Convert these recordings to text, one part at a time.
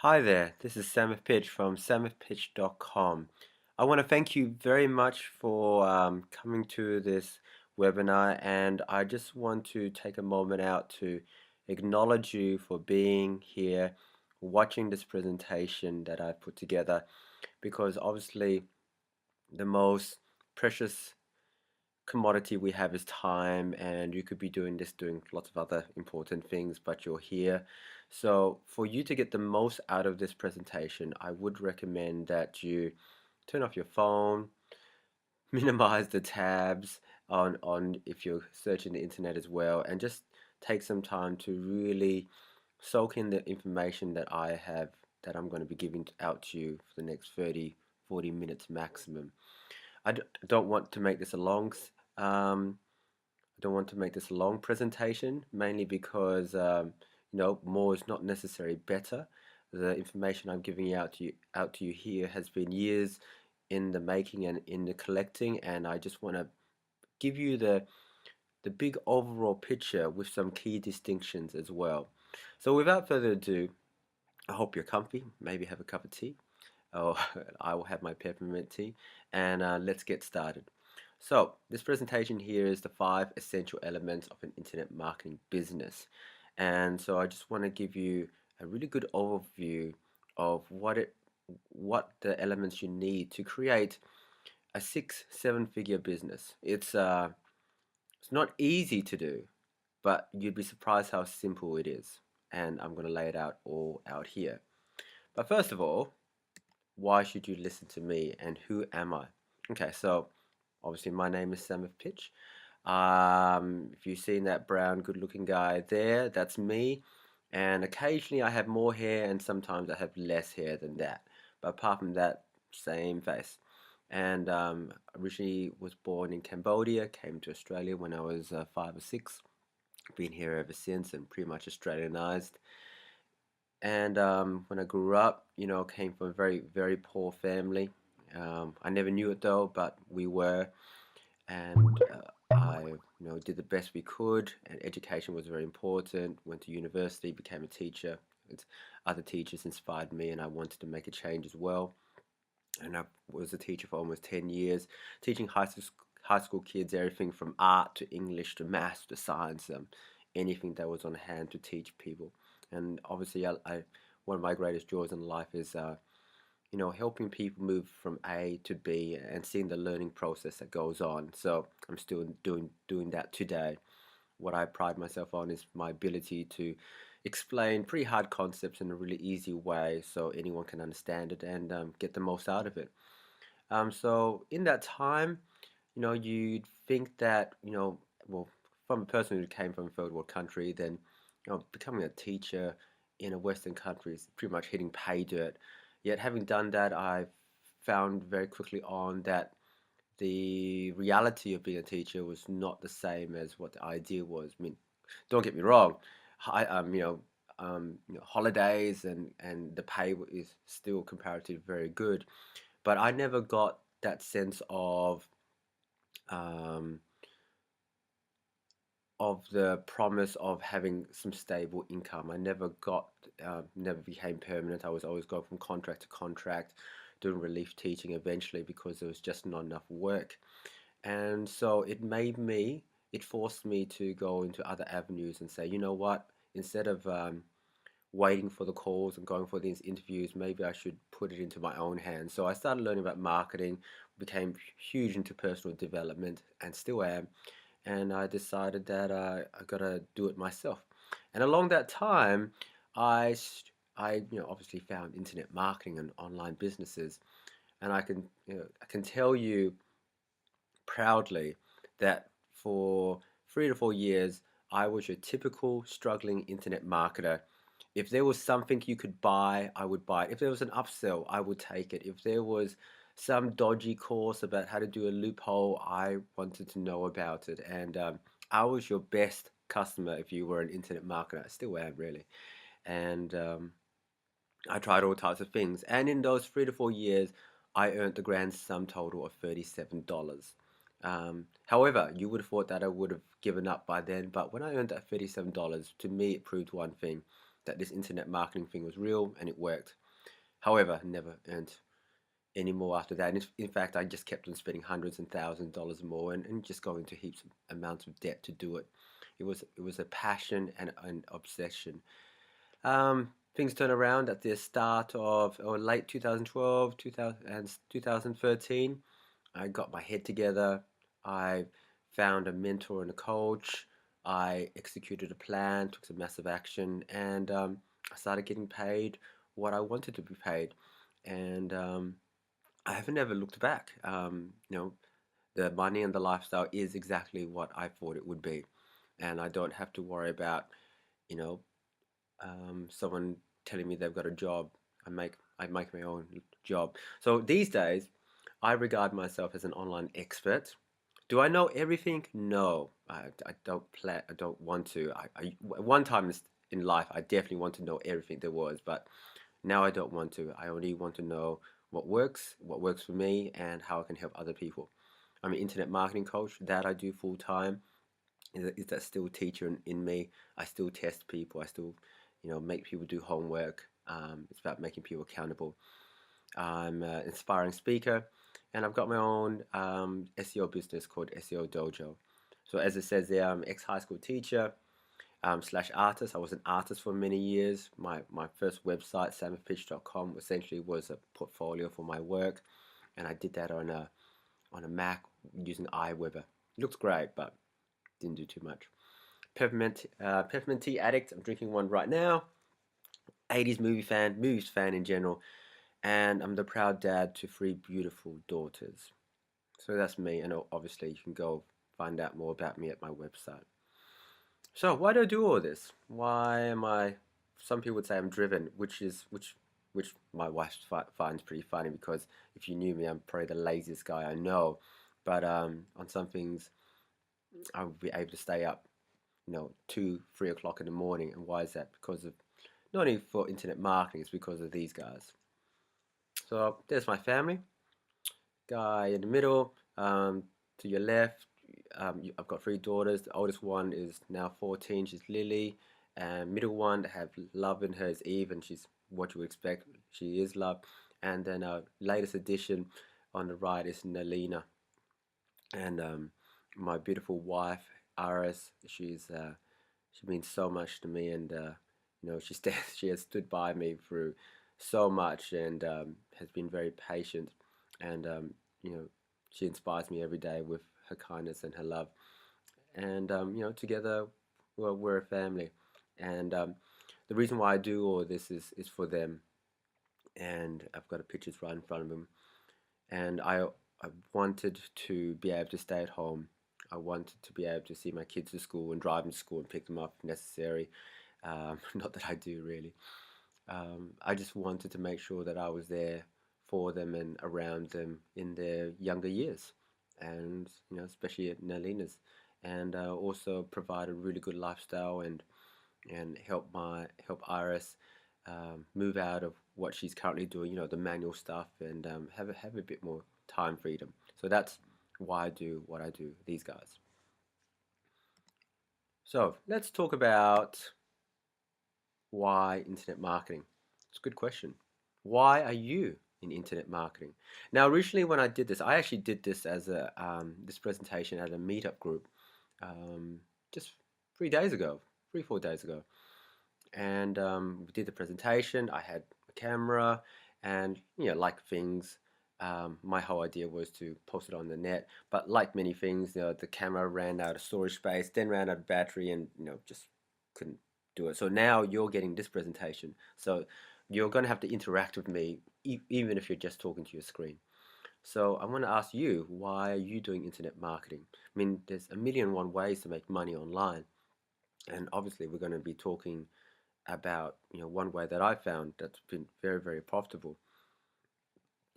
Hi there, this is Samith Pich from samithpitch.com. I want to thank you very much for coming to this webinar, and I just want to take a moment out to acknowledge you for being here, watching this presentation that I've put together, because obviously the most precious commodity we have is time, and you could be doing lots of other important things, but you're here. So for you to get the most out of this presentation, I would recommend that you turn off your phone, minimize the tabs on if you're searching the internet as well, and just take some time to really soak in the information that I have, that I'm going to be giving out to you for the next 30-40 minutes maximum. I don't want to make this a um, I don't want to make this a long presentation, mainly because more is not necessarily better. The information I'm giving out to you here has been years in the making and in the collecting, and I just want to give you the big overall picture with some key distinctions as well. So without further ado, I hope you're comfy, maybe have a cup of tea. Oh, I will have my peppermint tea, and let's get started. So, this presentation here is the 5 essential elements of an internet marketing business. And so I just want to give you a really good overview of what the elements you need to create a 6-7 figure business. It's not easy to do, but you'd be surprised how simple it is. And I'm going to lay it out all out here. But first of all, why should you listen to me, and who am I? Okay, so obviously my name is Samith Pich. If you've seen that brown good looking guy there, that's me. And occasionally I have more hair and sometimes I have less hair than that. But apart from that, same face. And originally was born in Cambodia, came to Australia when I was 5 or 6. Been here ever since and pretty much Australianized. And when I grew up, came from a very, very poor family. I never knew it though, but we were, and I did the best we could. And education was very important. Went to university, became a teacher. Other teachers inspired me, and I wanted to make a change as well. And I was a teacher for almost 10 years, teaching high school kids everything from art to English to maths to science, anything that was on hand to teach people. And obviously, one of my greatest joys in life is, helping people move from A to B and seeing the learning process that goes on. So I'm still doing that today. What I pride myself on is my ability to explain pretty hard concepts in a really easy way so anyone can understand it and get the most out of it. So in that time, you'd think that, well, from a person who came from a third world country, then, becoming a teacher in a Western country is pretty much hitting pay dirt. Yet having done that, I found very quickly on that the reality of being a teacher was not the same as what the idea was. I mean, don't get me wrong, holidays and the pay is still comparatively very good, but I never got that sense um, of the promise of having some stable income. I never became permanent. I was always going from contract to contract, doing relief teaching eventually because there was just not enough work. And so it forced me to go into other avenues and say, you know what, instead of waiting for the calls and going for these interviews, maybe I should put it into my own hands. So I started learning about marketing, became huge into personal development, and still am. And I decided that I gotta do it myself. And along that time, I obviously found internet marketing and online businesses, and I can tell you proudly that for 3 to 4 years, I was your typical struggling internet marketer. If there was something you could buy, I would buy it. If there was an upsell, I would take it. If there was some dodgy course about how to do a loophole, I wanted to know about it. And I was your best customer if you were an internet marketer. I still am, really. And I tried all types of things. And in those 3 to 4 years, I earned the grand sum total of $37. However, you would have thought that I would have given up by then, but when I earned that $37, to me it proved one thing. that this internet marketing thing was real and it worked. However, never earned any more after that. And in fact, I just kept on spending hundreds and thousands of dollars more and just going into heaps of amounts of debt to do it. It was a passion and an obsession. Things turned around at the start of or late 2012, 2000, and 2013. I got my head together. I found a mentor and a coach. I executed a plan, took some massive action, and I started getting paid what I wanted to be paid. And I haven't ever looked back. The money and the lifestyle is exactly what I thought it would be, and I don't have to worry about, you know, someone telling me they've got a job. I make my own job. So these days, I regard myself as an online expert. Do I know everything? No, I don't plan. I don't want to. One time in life, I definitely want to know everything there was, but now I don't want to. I only want to know what works for me, and how I can help other people. I'm an internet marketing coach that I do full time. Is that still teacher in me? I still test people. I still, make people do homework. It's about making people accountable. I'm an inspiring speaker, and I've got my own SEO business called SEO Dojo. So as it says there, I'm ex high school teacher slash artist. I was an artist for many years. My first website, samithpich.com, essentially was a portfolio for my work, and I did that on a Mac using iWeber. It looks great, but didn't do too much. Peppermint tea addict. I'm drinking one right now. 80s movies fan in general, and I'm the proud dad to three beautiful daughters. So that's me, and obviously you can go find out more about me at my website. So why do I do all this? Why am I? Some people would say I'm driven, which my wife finds pretty funny because if you knew me, I'm probably the laziest guy I know. But on some things, I would be able to stay up, 2, 3 o'clock in the morning. And why is that? Because of not only for internet marketing, it's because of these guys. So there's my family. Guy in the middle, to your left, I've got three daughters. The oldest one is now 14. She's Lily, and middle one have love in her is Eve, and she's what you would expect. She is love, and then latest addition on the right is Nalina, and my beautiful wife Aris. She means so much to me, and she has stood by me through so much, and has been very patient, and you know she inspires me every day with her kindness and her love, and together we're a family, and the reason why I do all this is for them, and I've got a pictures right in front of them, and I wanted to be able to stay at home. I wanted to be able to see my kids to school and drive them to school and pick them up if necessary. Not that I do really. I just wanted to make sure that I was there for them and around them in their younger years, and especially at Nalina's, and also provide a really good lifestyle and help Iris move out of what she's currently doing, the manual stuff, and have a bit more time freedom. So that's why I do what I do. These guys. So let's talk about why internet marketing. It's a good question. Why are you in internet marketing? Now, originally when I did this, I actually did this as a this presentation at a meetup group just 3 days ago, 3, 4 days ago, and we did the presentation. I had a camera, and like things. My whole idea was to post it on the net, but like many things, the camera ran out of storage space, then ran out of battery, and just couldn't do it. So now you're getting this presentation, so you're going to have to interact with me, even if you're just talking to your screen. So I want to ask you, why are you doing internet marketing? I mean, there's a million and one ways to make money online, and obviously we're going to be talking about one way that I found that's been very, very profitable.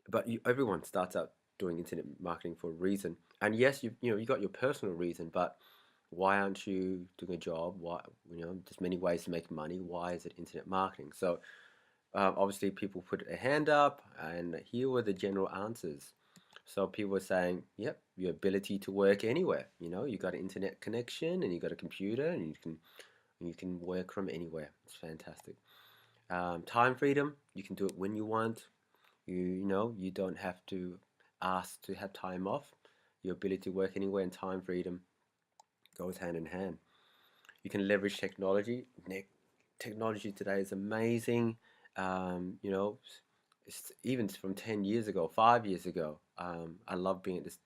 But everyone starts out doing internet marketing for a reason, and yes, you got your personal reason, but why aren't you doing a job? Why, there's many ways to make money. Why is it internet marketing? So obviously people put a hand up, and here were the general answers. So people were saying, yep, your ability to work anywhere. You got an internet connection, and you got a computer, and you can and you can work from anywhere. It's fantastic. Time freedom, you can do it when you want. You don't have to ask to have time off. Your ability to work anywhere and time freedom goes hand in hand. You can leverage technology. Technology today is amazing. You know, it's even from 10 years ago, 5 years ago. I love being at this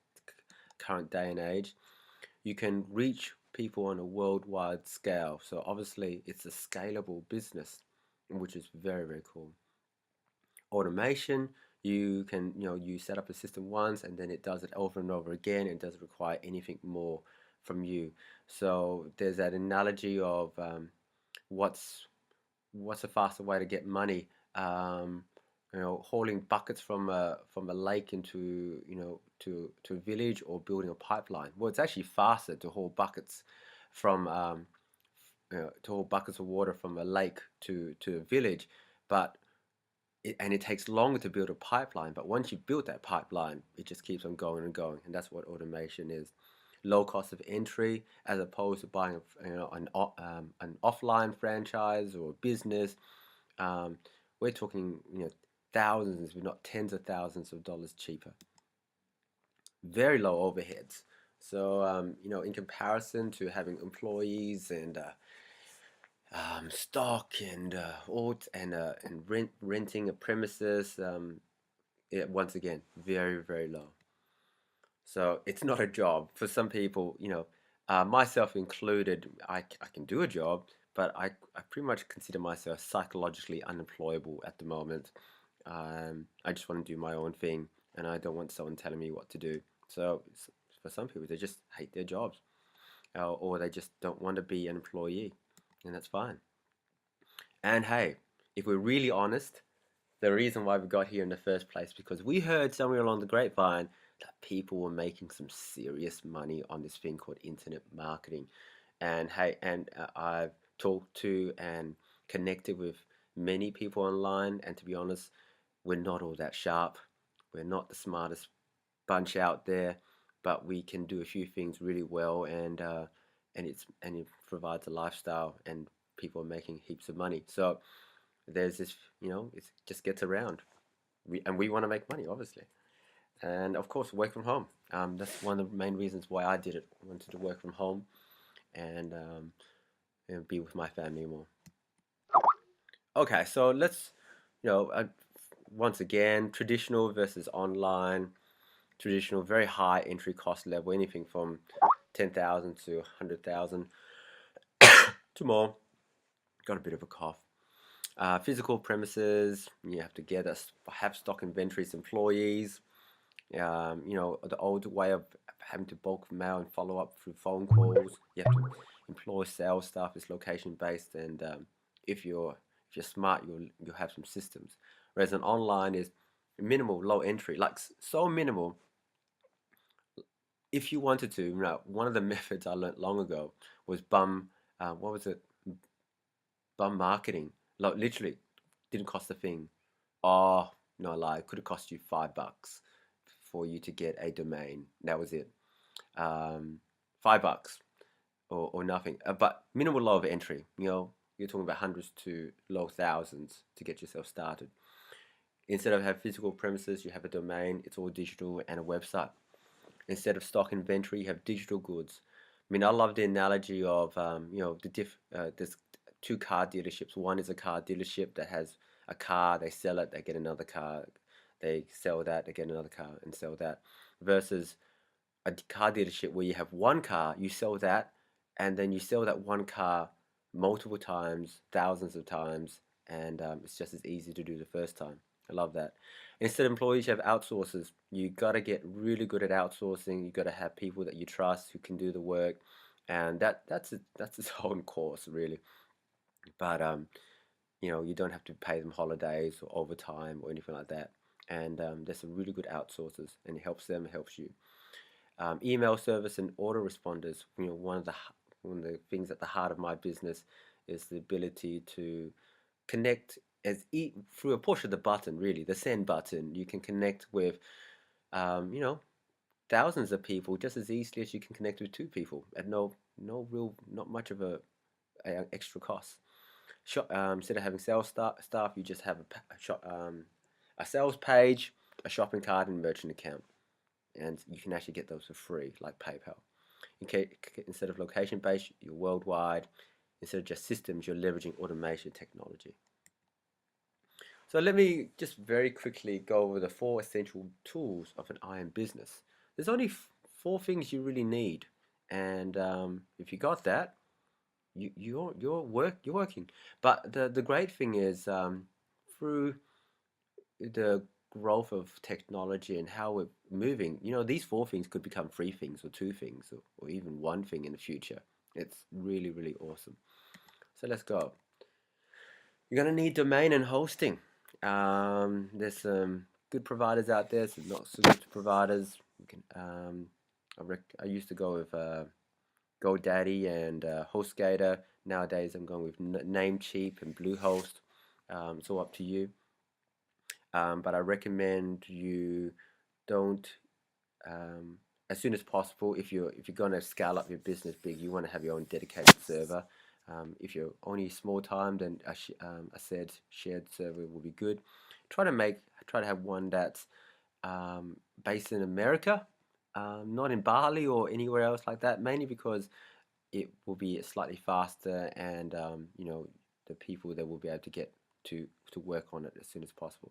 current day and age. You can reach people on a worldwide scale. So obviously, it's a scalable business, which is very, very cool. Automation, you can, you set up a system once and then it does it over and over again and doesn't require anything more from you. So there's that analogy of what's what's a faster way to get money? Hauling buckets from a lake into to a village, or building a pipeline. Well, it's actually faster to haul buckets from to haul buckets of water from a lake to a village, but it takes longer to build a pipeline. But once you've built that pipeline, it just keeps on going and going, and that's what automation is. Low cost of entry, as opposed to buying an offline franchise or business. Um, we're talking thousands, if not tens of thousands of dollars cheaper. Very low overheads. So in comparison to having employees and stock and renting a premises, once again, very, very low. So it's not a job for some people. Myself included. I can do a job, but I pretty much consider myself psychologically unemployable at the moment. I just want to do my own thing, and I don't want someone telling me what to do. So for some people, they just hate their jobs, or they just don't want to be an employee, and that's fine. And hey, if we're really honest, the reason why we got here in the first place, because we heard somewhere along the grapevine that people were making some serious money on this thing called internet marketing. And hey, I've talked to and connected with many people online, and to be honest, we're not all that sharp. We're not the smartest bunch out there, but we can do a few things really well, and it provides a lifestyle, and people are making heaps of money. So there's this, it just gets around. And we want to make money, obviously. And of course, work from home. That's one of the main reasons why I did it. I wanted to work from home and, be with my family more. Okay, so let's, once again, traditional versus online. Traditional, very high entry cost level, anything from 10,000 to 100,000 to more. Got a bit of a cough. Physical premises, you have to get us have stock inventories, employees. The old way of having to bulk mail and follow up through phone calls. You have to employ sales staff. It's location based, and if you're smart, you'll have some systems. Whereas an online is minimal, low entry, like so minimal. If you wanted to, one of the methods I learned long ago was what was it? Bum marketing. Like literally, didn't cost a thing. Oh, no lie, it could have cost you $5 for you to get a domain. That was it. $5 or nothing. But minimal low of entry. You're talking about hundreds to low thousands to get yourself started. Instead of have physical premises, you have a domain. It's all digital and a website. Instead of stock inventory, you have digital goods. I mean, I love the analogy of there's two car dealerships. One is a car dealership that has a car, they sell it, they get another car, they sell that, they get another car and sell that. Versus a car dealership where you have one car, you sell that, and then you sell that one car multiple times, thousands of times, and it's just as easy to do the first time. I love that. Instead of employees, you have outsourcers. You got to get really good at outsourcing. You got to have people that you trust who can do the work, and that's its own course really. But you don't have to pay them holidays or overtime or anything like that. And there's some really good outsourcers, and it helps them, it helps you. Email service and autoresponders. One of the things at the heart of my business is the ability to connect through a push of the button, really, the send button. You can connect with, um, you know, thousands of people just as easily as you can connect with two people, and not much of a extra costs. Instead of having sales staff, you just have a sales page, a shopping cart, and merchant account, and you can actually get those for free, like PayPal. Instead of location based, you're worldwide. Instead of just systems, you're leveraging automation technology. So let me just very quickly go over the 4 essential tools of an IM business. There's only 4 things you really need, and if you got that, you're working. But the great thing is, through the growth of technology and how we're moving, these 4 things could become 3 things or 2 things, or even 1 thing in the future. It's really, really awesome. So let's go. You're going to need domain and hosting. There's some good providers out there, some not so good providers. I used to go with GoDaddy and HostGator. Nowadays, I'm going with Namecheap and Bluehost. It's all up to you. But I recommend you don't, as soon as possible, if you're going to scale up your business big, you want to have your own dedicated server. If you're only small time, then I said shared server will be good. Try to have one that's based in America, not in Bali or anywhere else like that. Mainly because it will be slightly faster, and the people that will be able to get to work on it as soon as possible.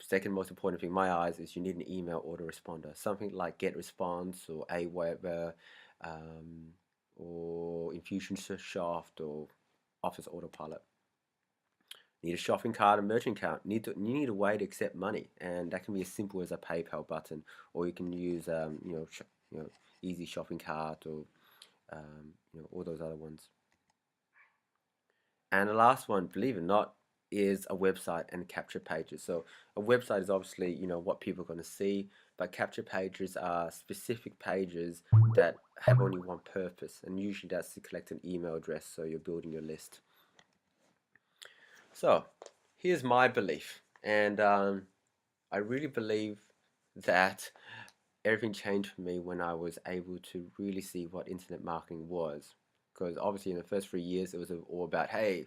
Second most important thing in my eyes is you need an email autoresponder, something like GetResponse or Aweber, or Infusionsoft or Office Autopilot. Need a shopping cart and merchant account. You need a way to accept money, and that can be as simple as a PayPal button, or you can use Easy Shopping Cart, or all those other ones. And the last one, believe it or not, is a website and capture pages. So a website is obviously what people are going to see, but capture pages are specific pages that have only one purpose, and usually that's to collect an email address, so you're building your list. So here's my belief, and I really believe that everything changed for me when I was able to really see what internet marketing was. Because obviously in the first 3 years it was all about, hey,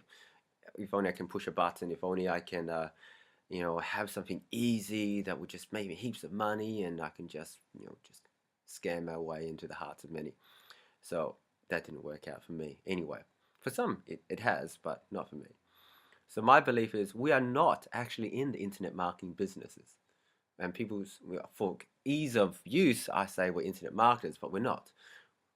if only I can push a button, if only I can have something easy that would just make me heaps of money, and I can just scam my way into the hearts of many. So that didn't work out for me anyway. For some it has, but not for me. So my belief is we are not actually in the internet marketing businesses. And for ease of use, I say we're internet marketers, but we're not.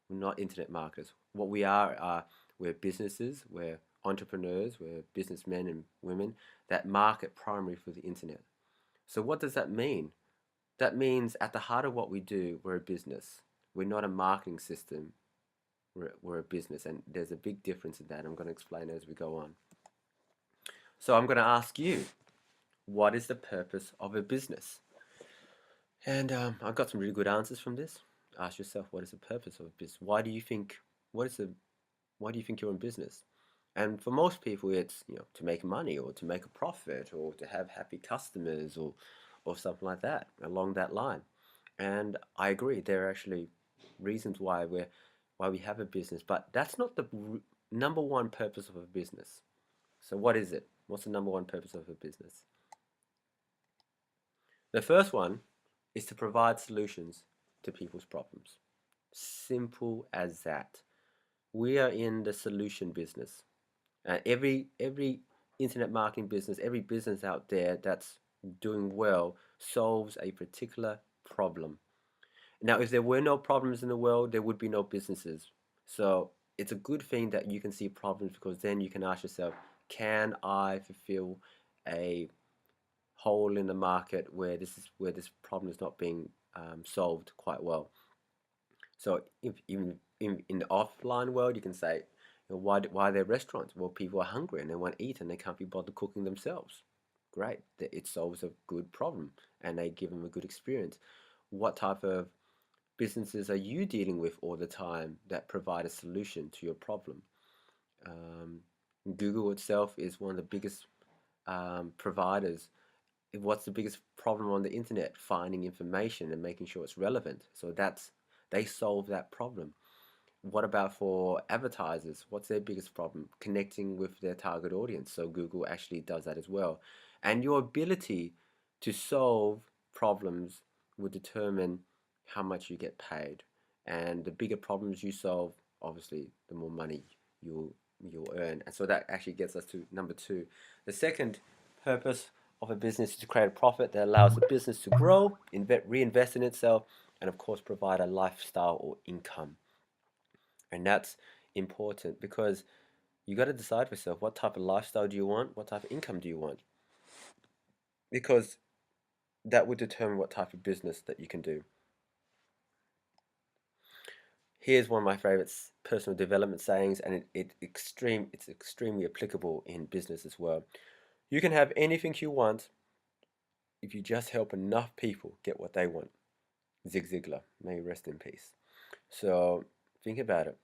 We're not internet marketers. What we are, we're businesses, we're entrepreneurs, we're businessmen and women that market primarily for the internet. So what does that mean? That means at the heart of what we do, we're a business. We're not a marketing system. We're a business, and there's a big difference in that. I'm going to explain as we go on. So I'm going to ask you, what is the purpose of a business? And I've got some really good answers from this. Ask yourself, what is the purpose of a business? Why do you think you're in business? And for most people, it's to make money, or to make a profit, or to have happy customers, or something like that along that line. And I agree, there are actually reasons why we have a business, but that's not the number one purpose of a business. So what is it? What's the number one purpose of a business? The first one is to provide solutions to people's problems. Simple as that. We are in the solution business. Every internet marketing business, every business out there that's doing well solves a particular problem. Now, if there were no problems in the world, there would be no businesses. So it's a good thing that you can see problems, because then you can ask yourself, can I fulfill a hole in the market where this problem is not being solved quite well? So if even in the offline world, you can say, why are there restaurants? Well, people are hungry and they want to eat, and they can't be bothered cooking themselves. Great, it solves a good problem, and they give them a good experience. What type of businesses are you dealing with all the time that provide a solution to your problem? Google itself is one of the biggest providers. What's the biggest problem on the internet? Finding information and making sure it's relevant. So they solve that problem. What about for advertisers? What's their biggest problem? Connecting with their target audience. So Google actually does that as well. And your ability to solve problems will determine how much you get paid. And the bigger problems you solve, obviously, the more money you'll earn. And so that actually gets us to number two. The second purpose of a business is to create a profit that allows the business to grow, reinvest in itself, and of course provide a lifestyle or income. And that's important because you got to decide for yourself, what type of lifestyle do you want? What type of income do you want? Because that would determine what type of business that you can do. Here's one of my favorites, personal development sayings, and it's extremely applicable in business as well. You can have anything you want if you just help enough people get what they want. Zig Ziglar, may he rest in peace. So think about it.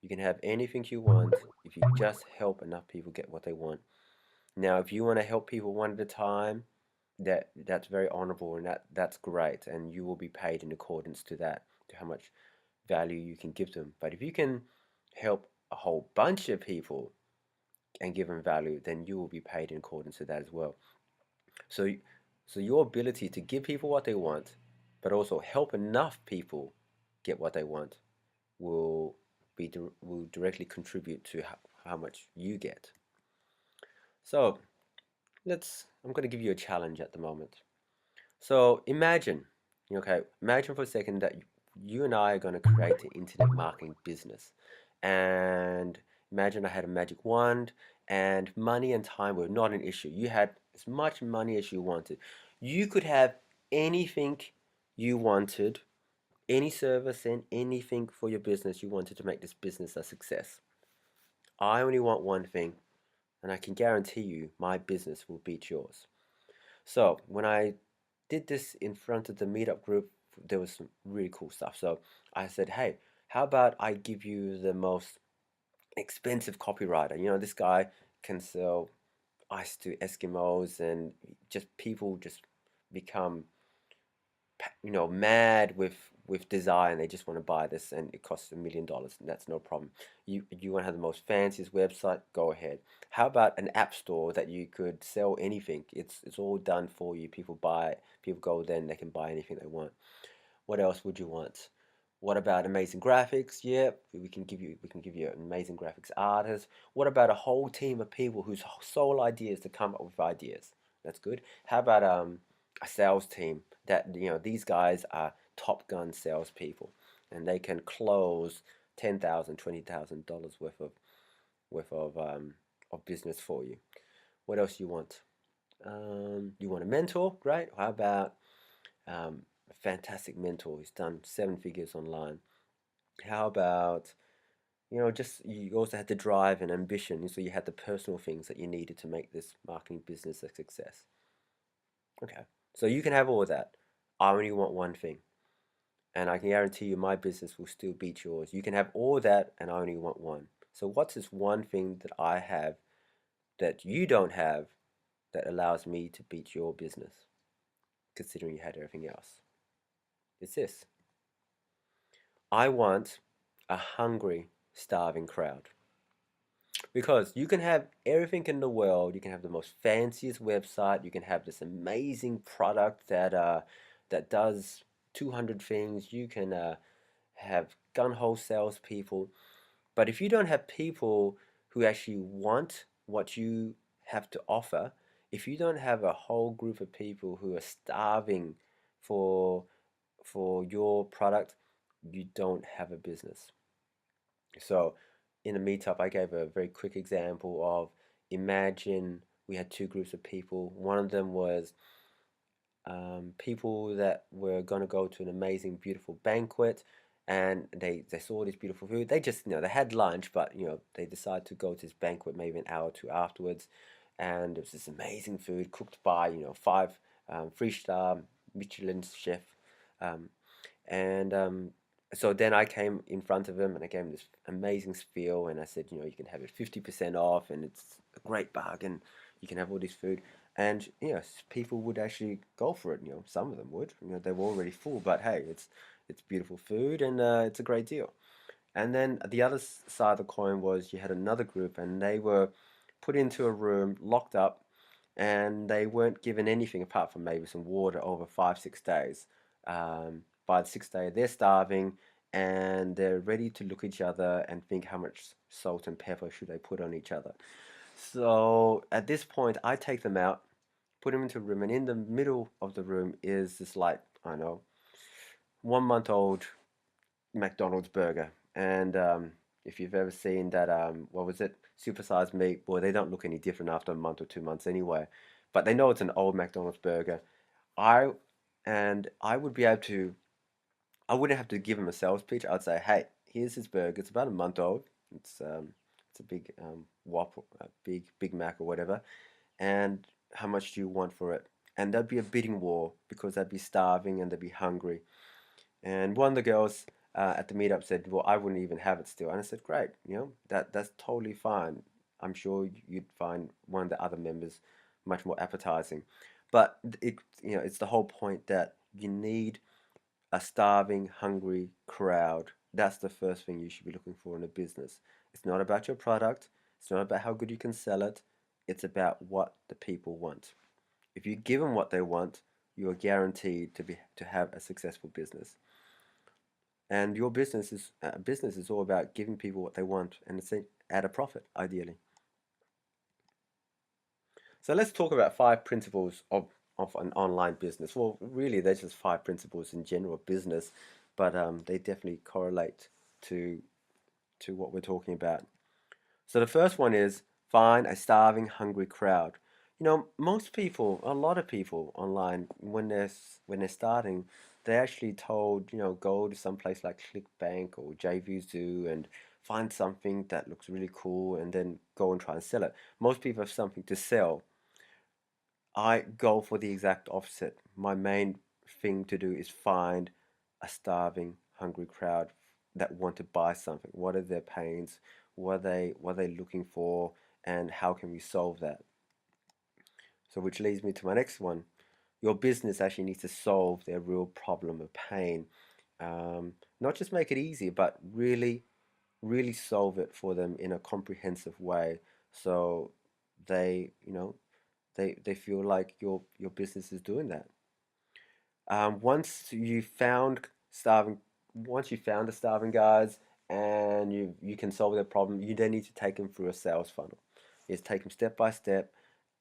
You can have anything you want if you just help enough people get what they want. Now, if you want to help people one at a time, that's very honorable, and that's great, and you will be paid in accordance to that, to how much value you can give them. But if you can help a whole bunch of people and give them value, then you will be paid in accordance to that as well. So, so your ability to give people what they want, but also help enough people get what they want, will will directly contribute to how much you get. So I'm going to give you a challenge at the moment. So imagine for a second that you and I are going to create an internet marketing business. And imagine I had a magic wand and money and time were not an issue. You had as much money as you wanted. You could have anything you wanted, any service and anything for your business you wanted to make this business a success. I only want one thing, and I can guarantee you my business will beat yours. So when I did this in front of the meetup group, there was some really cool stuff. So I said, hey, how about I give you the most expensive copywriter? This guy can sell ice to Eskimos, and just people just become mad with desire, and they just want to buy this, and it costs $1 million, and that's no problem. You want to have the most fanciest website? Go ahead. How about an app store that you could sell anything? It's all done for you. People buy it. People go there and they can buy anything they want. What else would you want? What about amazing graphics? Yeah, we can give you an amazing graphics artist. What about a whole team of people whose sole idea is to come up with ideas? That's good. How about a sales team that these guys are Top Gun salespeople, and they can close $10,000, $20,000 worth of business for you. What else you want? You want a mentor? Great. How about a fantastic mentor who's done seven figures online? How about just you also had the drive and ambition, so you had the personal things that you needed to make this marketing business a success. Okay, so you can have all of that. I only want one thing, and I can guarantee you my business will still beat yours. You can have all that, and I only want one. So what's this one thing that I have that you don't have that allows me to beat your business, considering you had everything else? It's this. I want a hungry, starving crowd. Because you can have everything in the world, you can have the most fanciest website, you can have this amazing product that does 200 things, you can have gun-ho salespeople, but if you don't have people who actually want what you have to offer, if you don't have a whole group of people who are starving for your product, you don't have a business. So in a meetup, I gave a very quick example of, imagine we had two groups of people. One of them was people that were going to go to an amazing, beautiful banquet, and they saw this beautiful food. They just, they had lunch, but, they decided to go to this banquet maybe an hour or two afterwards. And it was this amazing food cooked by, five three-star Michelin chef. Um, and so then I came in front of him and I gave him this amazing spiel, and I said, you can have it 50% off, and it's a great bargain. You can have all this food. And people would actually go for it. Some of them would. They were already full, but hey, it's beautiful food, and it's a great deal. And then the other side of the coin was you had another group, and they were put into a room, locked up, and they weren't given anything apart from maybe some water over 5, 6 days. By the sixth day, they're starving and they're ready to look at each other and think how much salt and pepper should they put on each other. So at this point, I take them out, put them into a room, and in the middle of the room is this like, I don't know, 1 month old McDonald's burger. And if you've ever seen that, what was it, supersized meat, boy, they don't look any different after a month or 2 months anyway. But they know it's an old McDonald's burger. I I would be able to, I wouldn't have to give him a sales pitch. I'd say, hey, here's his burger. It's about a month old. It's a big Whopper, a Big Mac or whatever. And how much do you want for it? And there'd be a bidding war because they'd be starving and they'd be hungry. And one of the girls at the meetup said, "Well, I wouldn't even have it still." And I said, "Great, that's totally fine. I'm sure you'd find one of the other members much more appetizing." But it's the whole point that you need a starving, hungry crowd. That's the first thing you should be looking for in a business. It's not about your product. It's not about how good you can sell it. It's about what the people want. If you give them what they want, you are guaranteed to have a successful business. And your business is all about giving people what they want and it's at a profit, ideally. So let's talk about 5 principles of an online business. Well, really, there's just 5 principles in general business, but they definitely correlate to what we're talking about. So the first one is find a starving, hungry crowd. Most people, a lot of people online, when they're starting, they're actually told, go to some place like ClickBank or JVZoo and find something that looks really cool and then go and try and sell it. Most people have something to sell. I go for the exact opposite. My main thing to do is find a starving, hungry crowd that want to buy something. What are their pains? What are they looking for? And how can we solve that? So which leads me to my next one. Your business actually needs to solve their real problem or pain. Not just make it easy, but really, really solve it for them in a comprehensive way. So they, they feel like your business is doing that. Once you found starving, once you found the starving guys and you can solve their problem, you then need to take them through a sales funnel. You just take them step by step,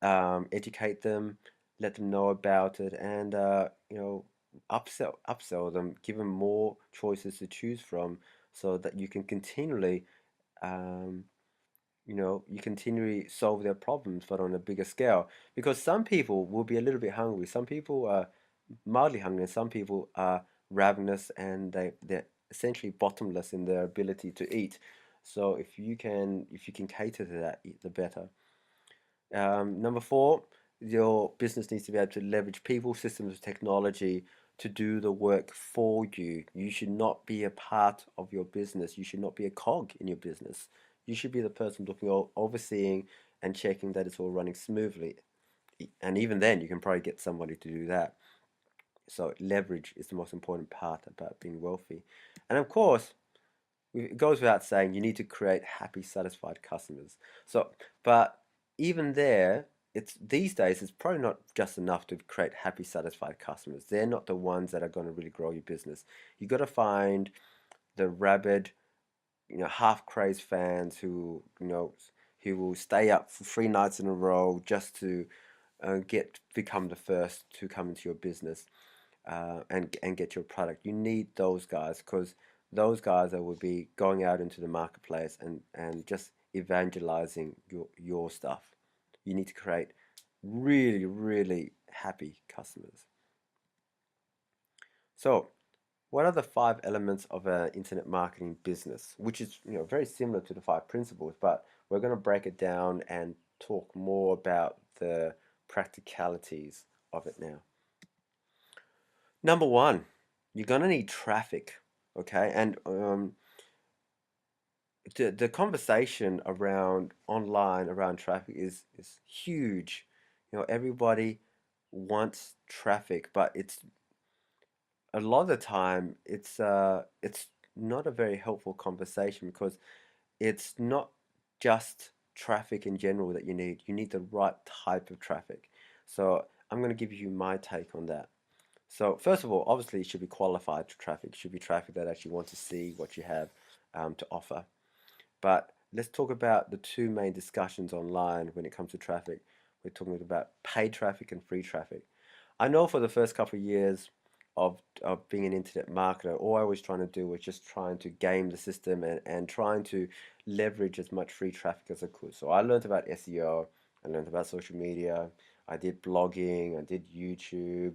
educate them, let them know about it, and upsell them, give them more choices to choose from, so that you can continually um, you continually solve their problems, but on a bigger scale. Because some people will be a little bit hungry. Some people are mildly hungry, and some people are ravenous, and they're essentially bottomless in their ability to eat. So if you can cater to that, the better. Number four, your business needs to be able to leverage people, systems, technology to do the work for you. You should not be a part of your business. You should not be a cog in your business. You should be the person looking, overseeing, and checking that it's all running smoothly. And even then, you can probably get somebody to do that. So leverage is the most important part about being wealthy. And of course, it goes without saying you need to create happy, satisfied customers. So, but even there, it's these days it's probably not just enough to create happy, satisfied customers. They're not the ones that are going to really grow your business. You got to find the rabid, half crazed fans who will stay up for 3 nights in a row just to become the first to come into your business and get your product. You need those guys because those guys that will be going out into the marketplace and just evangelizing your stuff. You need to create really, really happy customers. So, what are the 5 elements of an internet marketing business? Which is, very similar to the 5 principles, but we're going to break it down and talk more about the practicalities of it now. Number one, you're gonna need traffic, okay? And the conversation around online around traffic is huge. Everybody wants traffic, but it's a lot of the time it's not a very helpful conversation because it's not just traffic in general that you need. You need the right type of traffic. So I'm going to give you my take on that. So first of all, obviously, it should be qualified traffic. It should be traffic that actually wants to see what you have to offer. But let's talk about the two main discussions online when it comes to traffic. We're talking about paid traffic and free traffic. I know for the first couple of years of being an internet marketer, all I was trying to do was just trying to game the system and trying to leverage as much free traffic as I could. So I learned about SEO, I learned about social media, I did blogging, I did YouTube.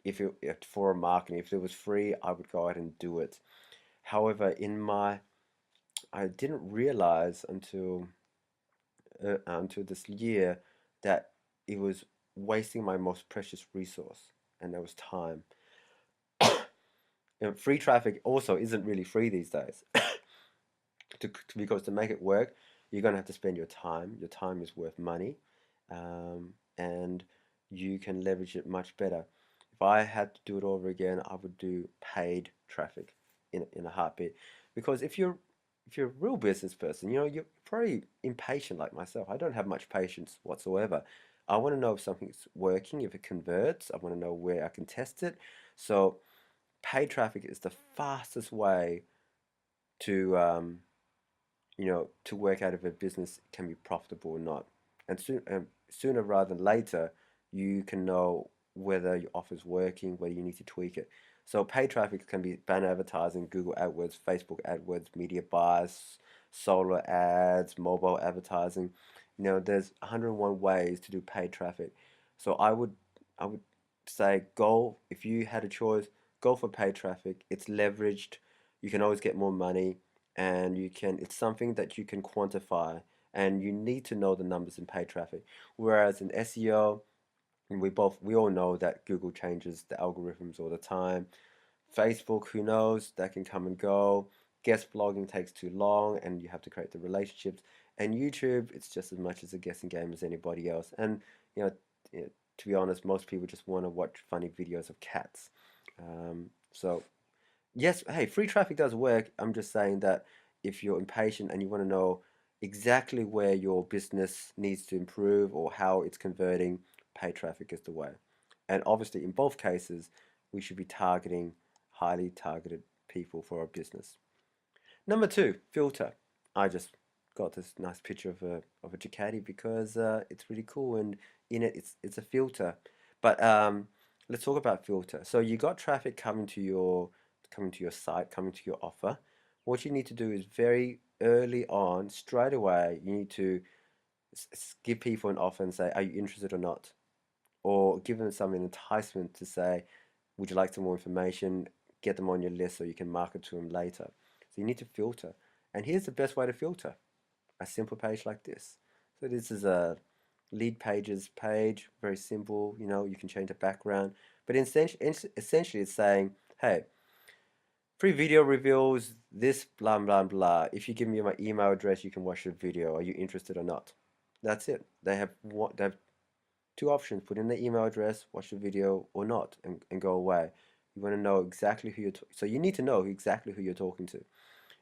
If for marketing, if it was free, I would go out and do it. However, I didn't realize until this year that it was wasting my most precious resource, and that was time. Free traffic also isn't really free these days. Because to make it work, you're gonna have to spend your time. Your time is worth money, and you can leverage it much better. If I had to do it over again, I would do paid traffic in a heartbeat. Because if you're a real business person, you're probably impatient like myself. I don't have much patience whatsoever. I want to know if something's working, if it converts. I want to know where I can test it. So paid traffic is the fastest way to to work out if a business can be profitable or not. And sooner rather than later, you can know whether your offer is working, whether you need to tweak it. So paid traffic can be banner advertising, Google AdWords, Facebook AdWords, media buys, solar ads, mobile advertising. There's 101 ways to do paid traffic. So I would say go, if you had a choice, go for paid traffic. It's leveraged. You can always get more money, and it's something that you can quantify, and you need to know the numbers in paid traffic. Whereas in SEO, we all know that Google changes the algorithms all the time. Facebook, who knows, that can come and go. Guest blogging takes too long, and you have to create the relationships. And YouTube, it's just as much as a guessing game as anybody else. And you know, to be honest, most people just want to watch funny videos of cats. So yes, hey, free traffic does work. I'm just saying that if you're impatient and you want to know exactly where your business needs to improve or how it's converting, paid traffic is the way. And obviously, in both cases, we should be targeting highly targeted people for our business. Number two, filter. I just got this nice picture of a Ducati because it's really cool, and in it it's a filter. But let's talk about filter. So you got traffic coming to your site, coming to your offer. What you need to do is very early on, straight away, you need to give people an offer and say, "Are you interested or not?" Or give them some enticement to say, "Would you like some more information?" Get them on your list so you can market to them later. So you need to filter. And here's the best way to filter: a simple page like this. So this is a lead pages page, very simple. You can change the background, but essentially it's saying, "Hey, free video reveals this blah blah blah. If you give me my email address, you can watch the video. Are you interested or not?" That's it. They have two options: put in the email address, watch the video, or not, and go away. You want to know exactly who so you need to know exactly who you're talking to.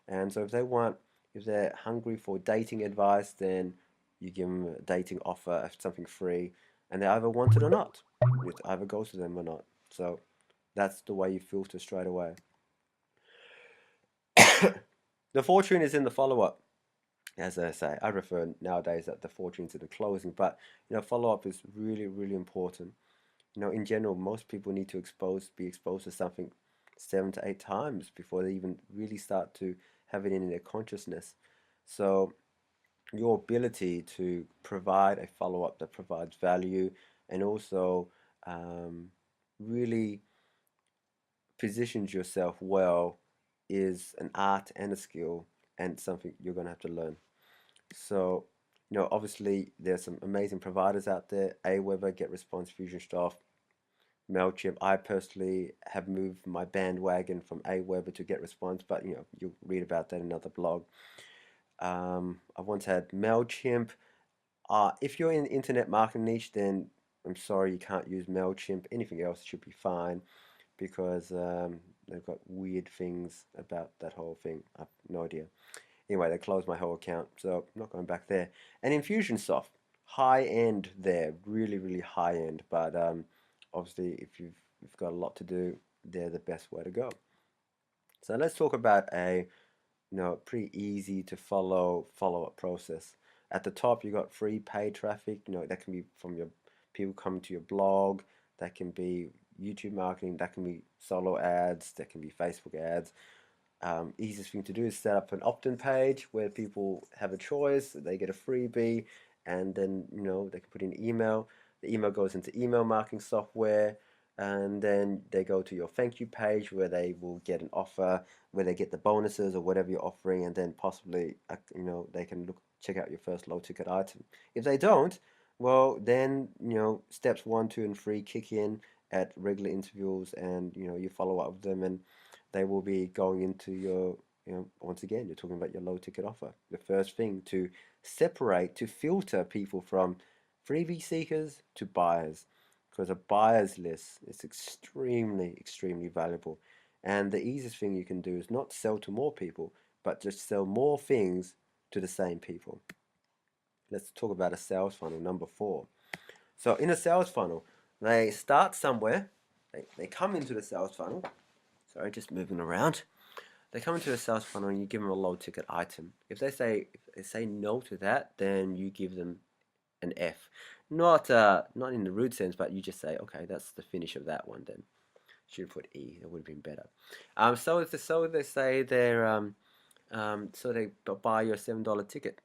And so if they're hungry for dating advice, then you give them a dating offer, something free, and they either want it or not. It either goes to them or not. So that's the way you filter straight away. The fortune is in the follow-up. As I say, I refer nowadays that the fortune's in the closing, but follow-up is really, really important. In general, most people need to be exposed to something 7 to 8 times before they even really start to have it in their consciousness. So your ability to provide a follow-up that provides value and also um, really positions yourself well is an art and a skill, and something you're going to have to learn. So, obviously there's some amazing providers out there: Aweber, GetResponse, Fusionstaff, MailChimp. I personally have moved my bandwagon from Aweber to GetResponse, but you'll read about that in another blog. I once had MailChimp. If you're in the internet marketing niche, then I'm sorry, you can't use MailChimp. Anything else should be fine, because They've got weird things about that whole thing. I've no idea. Anyway, they closed my whole account, so I'm not going back there. And Infusionsoft, high end there, really, really high end. But obviously, if you've got a lot to do, they're the best way to go. So let's talk about a pretty easy to follow-up process. At the top, you got free paid traffic. That can be from your people coming to your blog. That can be YouTube marketing. That can be solo ads. That can be Facebook ads. Easiest thing to do is set up an opt-in page where people have a choice. They get a freebie, and then they can put in email. The email goes into email marketing software, and then they go to your thank you page where they will get an offer, where they get the bonuses or whatever you're offering, and then possibly they can check out your first low ticket item. If they don't, well then steps 1, 2, and 3 kick in at regular intervals, and you follow up with them, and they will be going into your, once again, you're talking about your low ticket offer. The first thing to separate, to filter people from freebie seekers to buyers, because a buyer's list is extremely, extremely valuable. And the easiest thing you can do is not sell to more people, but just sell more things to the same people. Let's talk about a sales funnel, number 4. So in a sales funnel, they start somewhere, they come into the sales funnel. Sorry, just moving around. They come into a sales funnel and you give them a low ticket item. If they say no to that, then you give them an F. Not in the rude sense, but you just say, okay, that's the finish of that one. Then should have put E. That would have been better. So they say so they buy your $7 ticket.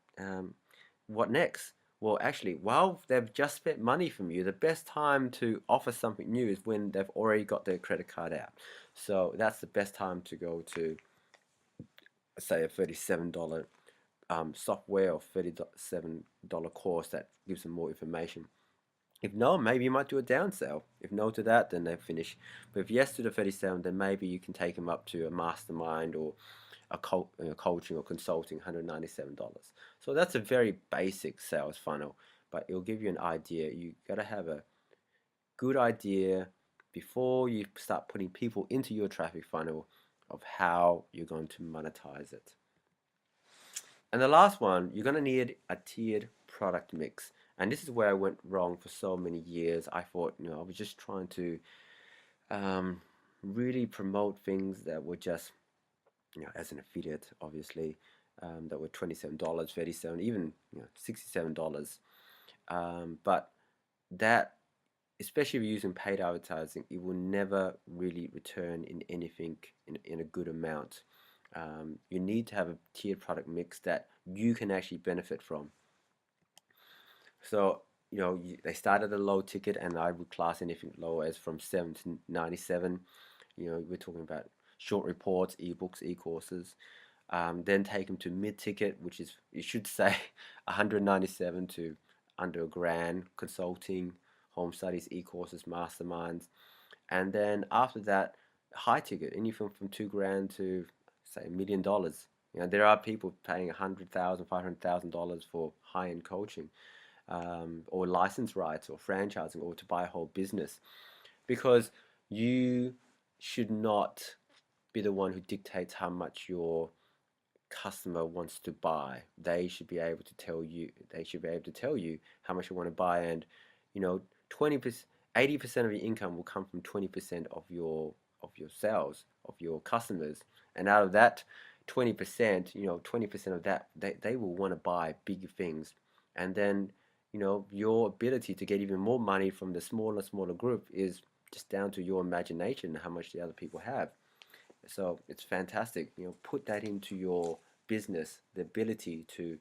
What next? Well, actually, while they've just spent money from you, the best time to offer something new is when they've already got their credit card out. So that's the best time to go to, say, a $37 software or $37 course that gives them more information. If no, maybe you might do a down sell. If no to that, then they finish. But if yes to the 37, then maybe you can take them up to a mastermind or a coaching or consulting, $197. So that's a very basic sales funnel, but it'll give you an idea. You got to have a good idea before you start putting people into your traffic funnel of how you're going to monetize it. And the last one, you're going to need a tiered product mix. And this is where I went wrong for so many years. I thought, I was just trying to really promote things that were just, as an affiliate, obviously, that were $27, $37, even $67. But that, especially if you're using paid advertising, it will never really return in anything in a good amount. You need to have a tiered product mix that you can actually benefit from. So, they started a low ticket, and I would class anything low as from 7 to 97. We're talking about short reports, ebooks, e-courses. Then take them to mid-ticket, which is, you should say, 197 to under $1,000, consulting, home studies, e-courses, masterminds. And then after that, high ticket, anything from $2,000 to, say, $1 million. There are people paying $100,000, $500,000 for high-end coaching, or license rights, or franchising, or to buy a whole business, because you should not be the one who dictates how much your customer wants to buy. They should be able to tell you. They should be able to tell you how much you want to buy, and 20%, 80% of your income will come from 20% of your sales, of your customers, and out of that 20%, 20% of that, they will want to buy big things, and then your ability to get even more money from the smaller group is just down to your imagination and how much the other people have. So it's fantastic. Put that into your business, the ability to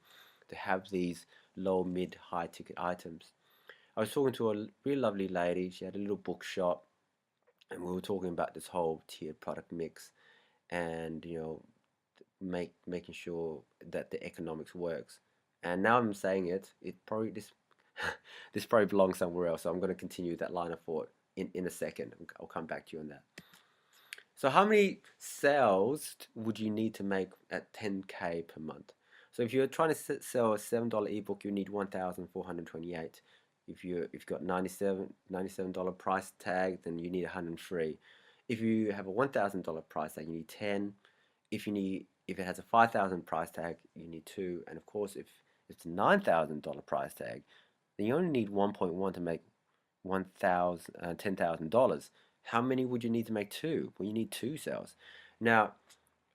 have these low, mid, high ticket items. I was talking to a really lovely lady. She had a little bookshop, and we were talking about this whole tiered product mix, and making sure that the economics works. And now I'm saying it probably this probably belongs somewhere else. So I'm going to continue that line of thought in a second. I'll come back to you on that. So how many sales would you need to make at 10K per month? So if you're trying to sell a $7 ebook, you need 1,428. If you've got $97 price tag, then you need 103. If you have a $1,000 price tag, you need 10. If it has a 5,000 price tag, you need 2. And of course, if it's a $9,000 price tag, then you only need 1.1 to make $10,000. How many would you need to make two? Well, you need two sales. Now,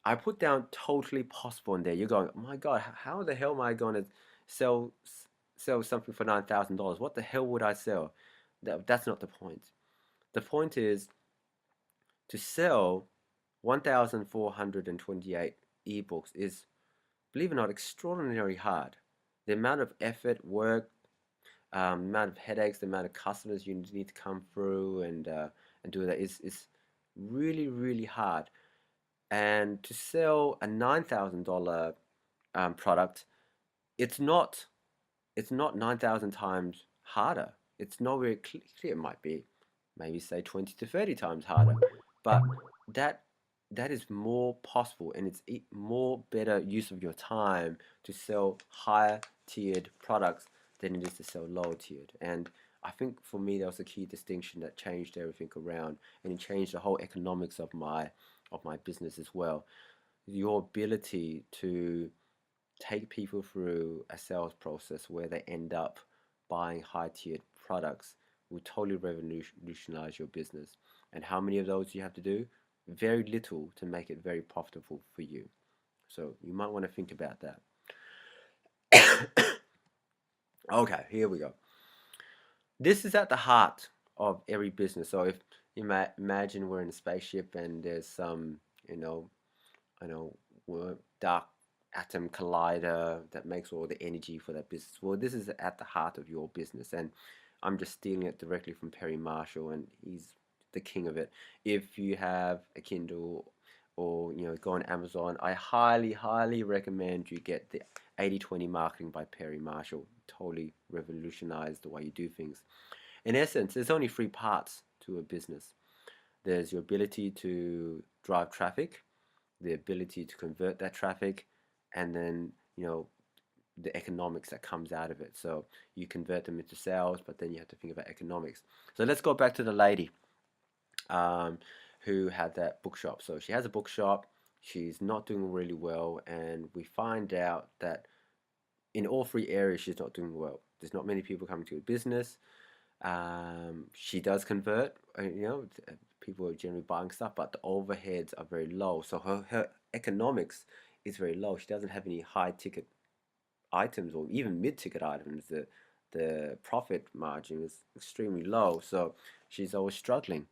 I put down totally possible in there. You're going, oh my God, how the hell am I going to sell sell something for $9,000? What the hell would I sell? That's not the point. The point is to sell 1,428 ebooks is, believe it or not, extraordinarily hard. The amount of effort, work, amount of headaches, the amount of customers you need to come through and do that is really, really hard. And to sell a $9,000 product, it's not it's not 9,000 times harder. It's not very clear. It might be maybe say 20 to 30 times harder, but that that is more possible, and it's more better use of your time to sell higher tiered products than it is to sell lower tiered. And I think for me that was a key distinction that changed everything around, and it changed the whole economics of my business as well. Your ability to take people through a sales process where they end up buying high tiered products will totally revolutionize your business. And how many of those you have to do? Very little to make it very profitable for you. So you might want to think about that. Okay, here we go. This is at the heart of every business. So if you imagine we're in a spaceship and there's some, you know, I know, dark atom collider that makes all the energy for that business. Well, this is at the heart of your business, and I'm just stealing it directly from Perry Marshall, and he's the king of it. If you have a Kindle or go on Amazon, I highly, highly recommend you get the 80/20 marketing by Perry Marshall. Totally revolutionized the way you do things. In essence, there's only three parts to a business. There's your ability to drive traffic, the ability to convert that traffic, and then the economics that comes out of it. So you convert them into sales, but then you have to think about economics. So let's go back to the lady who had that bookshop. So she has a bookshop. She's not doing really well, and we find out that in all three areas she's not doing well. There's not many people coming to the business. She does convert, people are generally buying stuff, but the overheads are very low. So her economics is very low. She doesn't have any high ticket items or even mid ticket items. The profit margin is extremely low. So she's always struggling.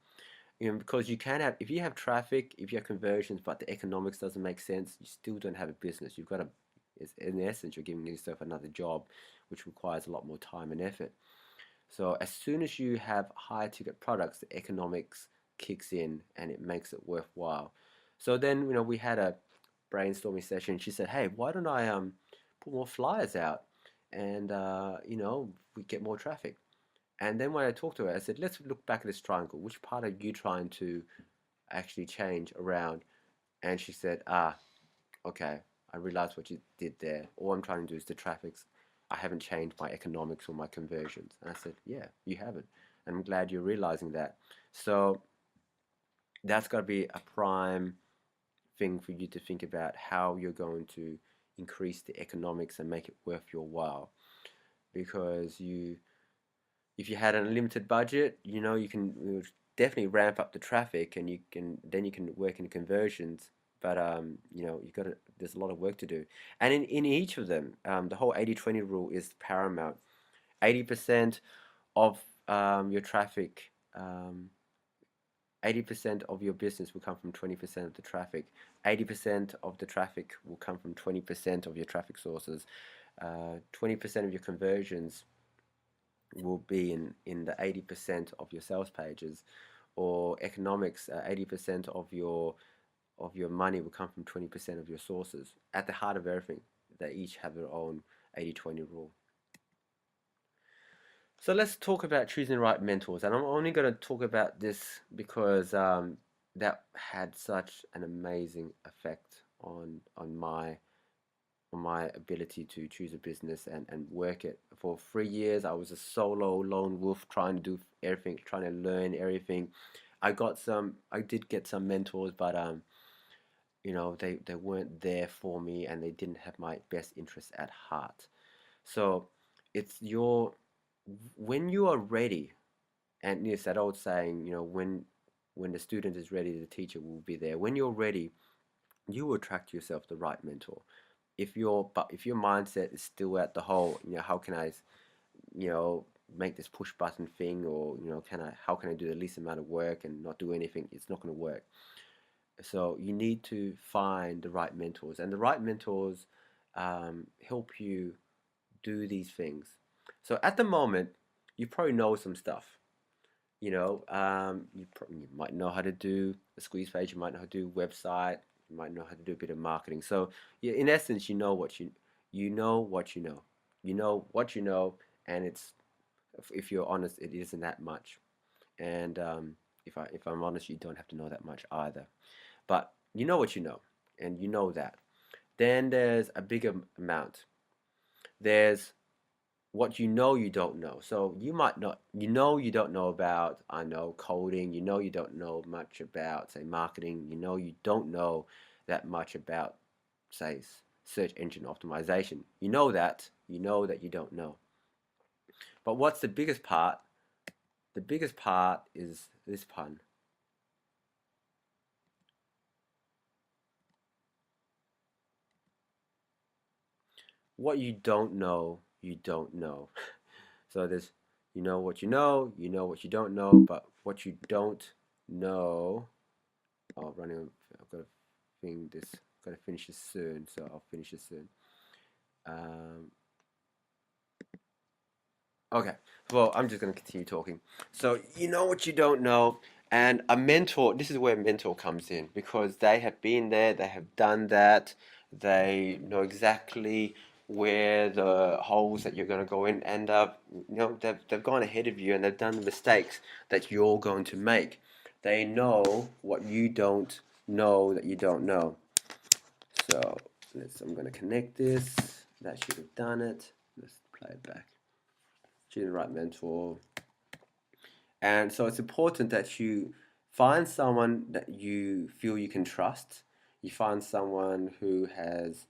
Because you can have, if you have traffic, if you have conversions, but the economics doesn't make sense, you still don't have a business. You've got to, in essence, you're giving yourself another job, which requires a lot more time and effort. So as soon as you have higher ticket products, the economics kicks in and it makes it worthwhile. So then, we had a brainstorming session. She said, "Hey, why don't I put more flyers out and we get more traffic?" And then when I talked to her, I said, "Let's look back at this triangle. Which part are you trying to actually change around?" And she said, okay, I realized what you did there. All I'm trying to do is the traffics. I haven't changed my economics or my conversions." And I said, "Yeah, you haven't. And I'm glad you're realizing that." So that's got to be a prime thing for you to think about, how you're going to increase the economics and make it worth your while. Because if you had an unlimited budget, you can definitely ramp up the traffic, and you can work in conversions. But you got to, there's a lot of work to do, and in each of them, the whole 80/20 rule is paramount. 80% of your traffic, 80% of your business will come from 20% of the traffic. 80% of the traffic will come from 20% of your traffic sources. 20% of your conversions will be in the 80% of your sales pages, or economics. 80% of your money will come from 20% of your sources. At the heart of everything, they each have their own 80/20 rule. So let's talk about choosing the right mentors, and I'm only going to talk about this because that had such an amazing effect on my ability to choose a business and work it. For 3 years, I was a solo lone wolf trying to do everything, trying to learn everything. I did get some mentors, but they weren't there for me, and they didn't have my best interests at heart. So it's your when you are ready, and it's that old saying, when the student is ready, the teacher will be there. When you're ready, you will attract yourself the right mentor. If your mindset is still at the whole, how can I, you know, make this push button thing, or how can I do the least amount of work and not do anything? It's not going to work. So you need to find the right mentors, and the right mentors help you do these things. So at the moment, you probably know some stuff. You might know how to do a squeeze page. You might know how to do website. You might know how to do a bit of marketing. So yeah, in essence, you know what you know. You know what you know, and if you're honest, it isn't that much. And if I'm honest, you don't have to know that much either. But you know what you know, and you know that. Then there's a bigger amount. There's what you don't know. So you might not, you don't know about, I know, coding. You don't know much about, say, marketing. You don't know that much about, say, search engine optimization. You know that you don't know. But what's the biggest part? The biggest part is this pun. What you don't know. So there's, you know what you don't know, but what you don't know. Oh, I've got to got to finish this soon, so I'll finish this soon. Um, okay, well, I'm just going to continue talking. So, you know what you don't know, and a mentor, this is where a mentor comes in, because they have been there, they have done that, they know exactly where the holes that you're going to go in, and they've gone ahead of you, and they've done the mistakes that you're going to make. They know what you don't know that you don't know. So I'm going to connect this. That should have done it. Let's play it back. Choose the right mentor. And so it's important that you find someone that you feel you can trust. You find someone who's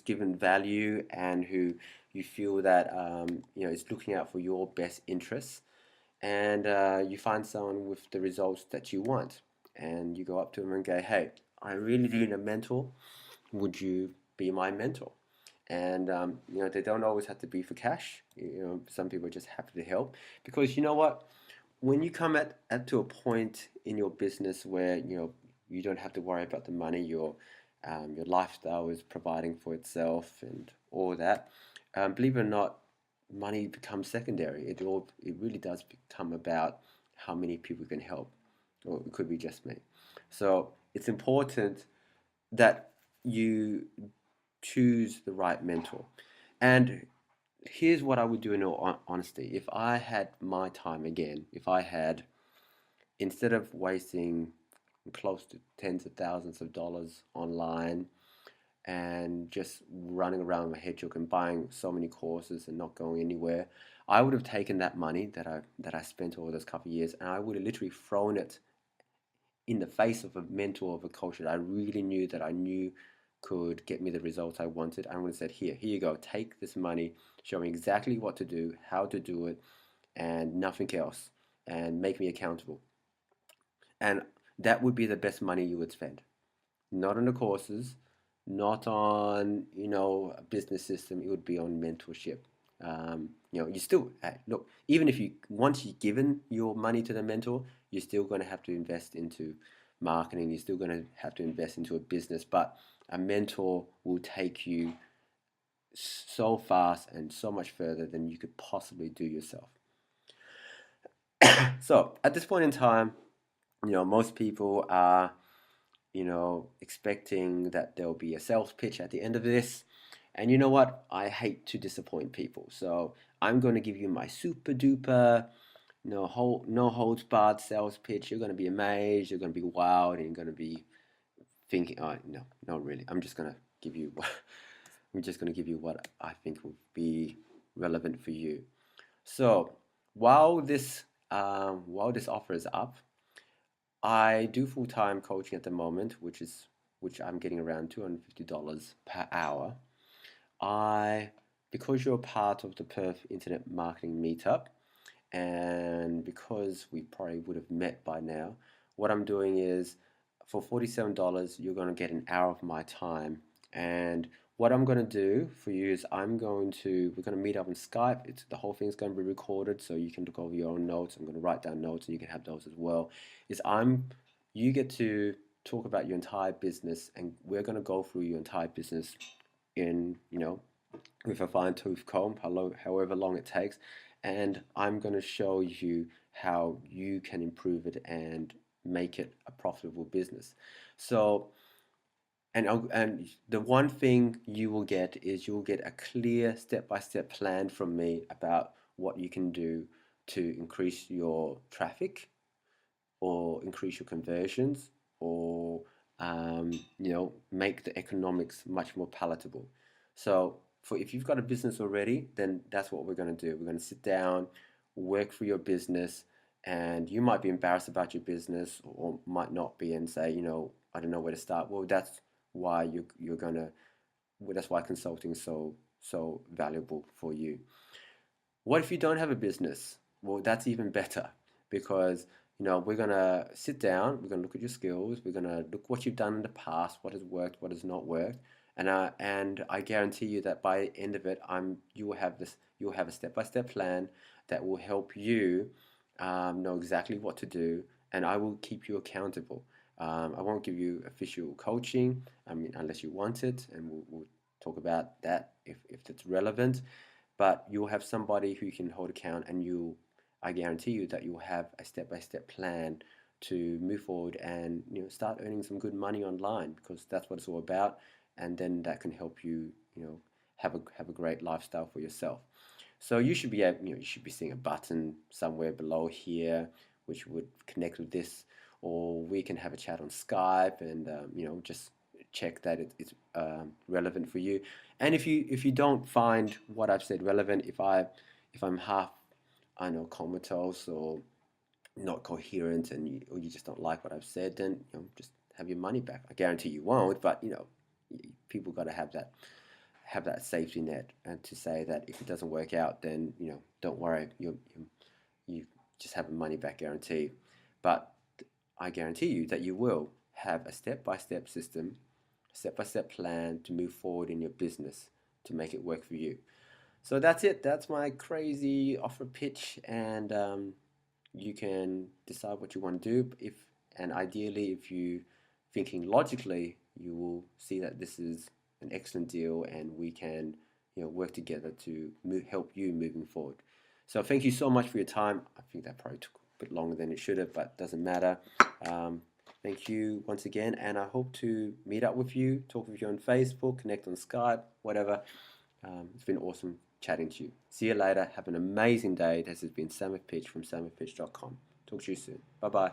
given value, and who you feel that is looking out for your best interests. And you find someone with the results that you want, and you go up to them and go, "Hey, I really need a mentor. Would you be my mentor?" And they don't always have to be for cash. Some people are just happy to help, because you know what, when you come at to a point in your business where you don't have to worry about the money, your lifestyle is providing for itself and all that. Believe it or not, money becomes secondary. It really does become about how many people can help, or it could be just me. So it's important that you choose the right mentor. And here's what I would do in all honesty. If I had my time again, if I had, instead of wasting close to tens of thousands of dollars online and just running around with my head shook and buying so many courses and not going anywhere, I would have taken that money that I spent over those couple of years, and I would have literally thrown it in the face of a mentor, of a coach that I really knew, that I knew could get me the results I wanted. I would have said, here you go, take this money, show me exactly what to do, how to do it, and nothing else, and make me accountable. And that would be the best money you would spend. Not on the courses, not on, a business system. It would be on mentorship. You still, look, even if once you've given your money to the mentor, you're still going to have to invest into marketing. You're still going to have to invest into a business, but a mentor will take you so fast and so much further than you could possibly do yourself. So at this point in time, most people are, expecting that there'll be a sales pitch at the end of this. And you know what? I hate to disappoint people. So I'm going to give you my super duper, no holds barred sales pitch. You're going to be amazed. You're going to be wowed, and you're going to be thinking, oh, no, not really. I'm just going to give you what I think will be relevant for you. So while this offer is up, I do full-time coaching at the moment, which I'm getting around $250 per hour. I Because you're part of the Perth Internet Marketing Meetup, and because we probably would have met by now, what I'm doing is for $47, you're going to get an hour of my time. And what I'm going to do for you is we're going to meet up on Skype. The whole thing's going to be recorded so you can look over your own notes. I'm going to write down notes and you can have those as well. You get to talk about your entire business, and we're going to go through your entire business in, with a fine tooth comb, however long it takes, and I'm going to show you how you can improve it and make it a profitable business. So, and the one thing you will get is you'll get a clear step-by-step plan from me about what you can do to increase your traffic or increase your conversions or make the economics much more palatable. So for if you've got a business already, then that's what we're going to do. We're going to sit down, work for your business, and you might be embarrassed about your business or might not be and say, I don't know where to start. Well, that's why you're gonna that's why consulting is so valuable for you. What if you don't have a business? Well, that's even better because we're gonna sit down, we're gonna look at your skills, we're gonna look what you've done in the past, what has worked, what has not worked, and I guarantee you that by the end of it, you will have a step-by-step plan that will help you know exactly what to do, and I will keep you accountable. I won't give you official coaching, I mean, unless you want it, and we'll talk about that if it's relevant, but you'll have somebody who you can hold account, and I guarantee you that you'll have a step-by-step plan to move forward and start earning some good money online, because that's what it's all about, and then that can help you have a great lifestyle for yourself. So you should be able, you should be seeing a button somewhere below here which would connect with this, or we can have a chat on Skype and just check that it's relevant for you. And if you don't find what I've said relevant, if I'm half, I know, comatose or not coherent, or you just don't like what I've said, then just have your money back. I guarantee you won't, but people got to have that safety net, and to say that if it doesn't work out, then don't worry, you just have a money back guarantee. But I guarantee you that you will have a step-by-step system, step-by-step plan to move forward in your business to make it work for you. So that's it. That's my crazy offer pitch, and you can decide what you want to do. And ideally, if you thinking logically, you will see that this is an excellent deal, and we can work together to help you moving forward. So thank you so much for your time. I think that probably took a bit longer than it should have, but doesn't matter. Thank you once again, and I hope to meet up with you, talk with you on Facebook, connect on Skype, whatever. It's been awesome chatting to you. See you later. Have an amazing day. This has been Samith Pich from samithpitch.com. Talk to you soon. Bye bye.